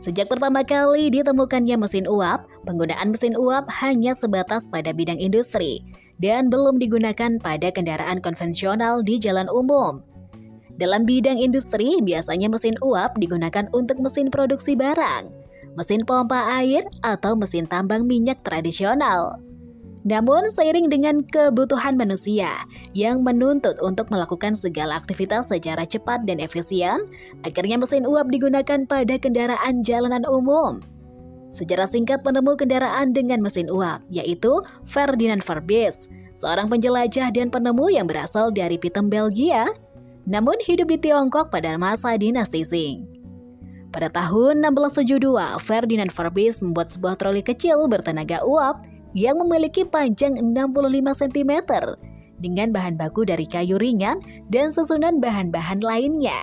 Sejak pertama kali ditemukannya mesin uap, penggunaan mesin uap hanya sebatas pada bidang industri dan belum digunakan pada kendaraan konvensional di jalan umum. Dalam bidang industri, biasanya mesin uap digunakan untuk mesin produksi barang, mesin pompa air, atau mesin tambang minyak tradisional. Namun, seiring dengan kebutuhan manusia yang menuntut untuk melakukan segala aktivitas secara cepat dan efisien, akhirnya mesin uap digunakan pada kendaraan jalanan umum. Sejarah singkat penemu kendaraan dengan mesin uap, yaitu Ferdinand Verbies, seorang penjelajah dan penemu yang berasal dari Pitem, Belgia, namun hidup di Tiongkok pada masa dinasti Qing. Pada tahun 1672, Ferdinand Verbies membuat sebuah troli kecil bertenaga uap yang memiliki panjang 65 cm dengan bahan baku dari kayu ringan dan susunan bahan-bahan lainnya.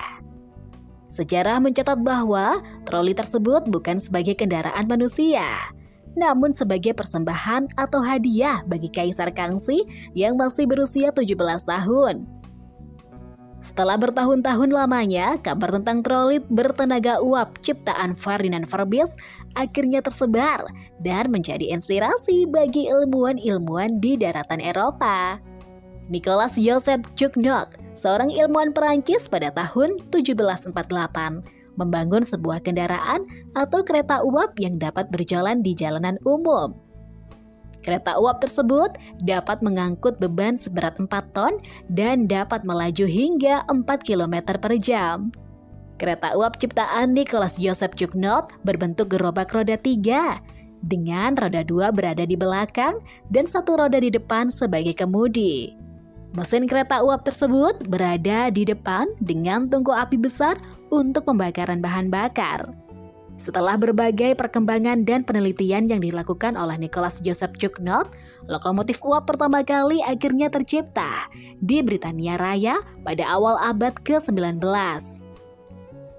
Sejarah mencatat bahwa troli tersebut bukan sebagai kendaraan manusia, namun sebagai persembahan atau hadiah bagi Kaisar Kangxi yang masih berusia 17 tahun. Setelah bertahun-tahun lamanya, kabar tentang troli bertenaga uap ciptaan Ferdinand Verbies akhirnya tersebar dan menjadi inspirasi bagi ilmuwan-ilmuwan di daratan Eropa. Nicolas Joseph Cugnot, seorang ilmuwan Perancis pada tahun 1748, membangun sebuah kendaraan atau kereta uap yang dapat berjalan di jalanan umum. Kereta uap tersebut dapat mengangkut beban seberat 4 ton dan dapat melaju hingga 4 km per jam. Kereta uap ciptaan Nicolas Joseph Cugnot berbentuk gerobak roda 3, dengan roda 2 berada di belakang dan 1 roda di depan sebagai kemudi. Mesin kereta uap tersebut berada di depan dengan tungku api besar untuk pembakaran bahan bakar. Setelah berbagai perkembangan dan penelitian yang dilakukan oleh Nicolas Joseph Cugnot, lokomotif uap pertama kali akhirnya tercipta di Britania Raya pada awal abad ke-19.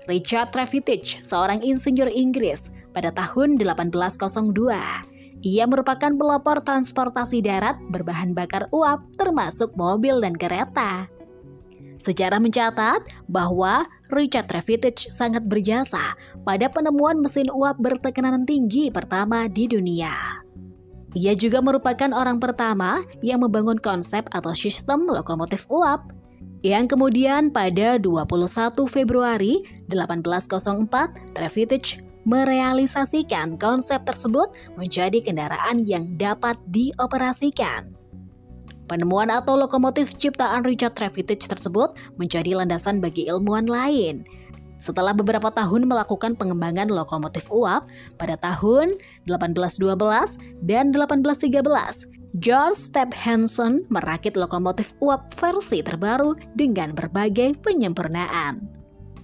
Richard Trevithick, seorang insinyur Inggris, pada tahun 1802, ia merupakan pelopor transportasi darat berbahan bakar uap termasuk mobil dan kereta. Sejarah mencatat bahwa Richard Trevithick sangat berjasa pada penemuan mesin uap bertekanan tinggi pertama di dunia. Ia juga merupakan orang pertama yang membangun konsep atau sistem lokomotif uap, yang kemudian pada 21 Februari 1804, Trevithick merealisasikan konsep tersebut menjadi kendaraan yang dapat dioperasikan. Penemuan atau lokomotif ciptaan Richard Trevithick tersebut menjadi landasan bagi ilmuwan lain. Setelah beberapa tahun melakukan pengembangan lokomotif uap, pada tahun 1812 dan 1813, George Stephenson merakit lokomotif uap versi terbaru dengan berbagai penyempurnaan.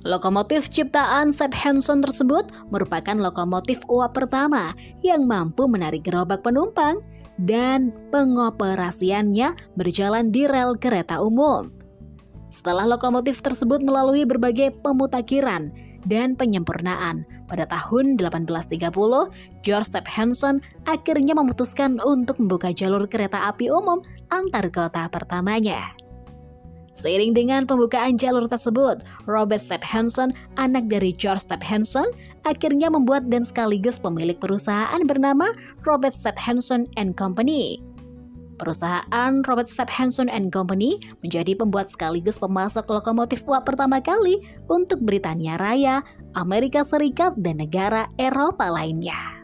Lokomotif ciptaan Stephenson tersebut merupakan lokomotif uap pertama yang mampu menarik gerobak penumpang dan pengoperasiannya berjalan di rel kereta umum. Setelah lokomotif tersebut melalui berbagai pemutakhiran dan penyempurnaan, pada tahun 1830, George Stephenson akhirnya memutuskan untuk membuka jalur kereta api umum antar kota pertamanya. Seiring dengan pembukaan jalur tersebut, Robert Stephenson, anak dari George Stephenson, akhirnya membuat dan sekaligus pemilik perusahaan bernama Robert Stephenson and Company. Perusahaan Robert Stephenson and Company menjadi pembuat sekaligus pemasok lokomotif uap pertama kali untuk Britania Raya, Amerika Serikat, dan negara Eropa lainnya.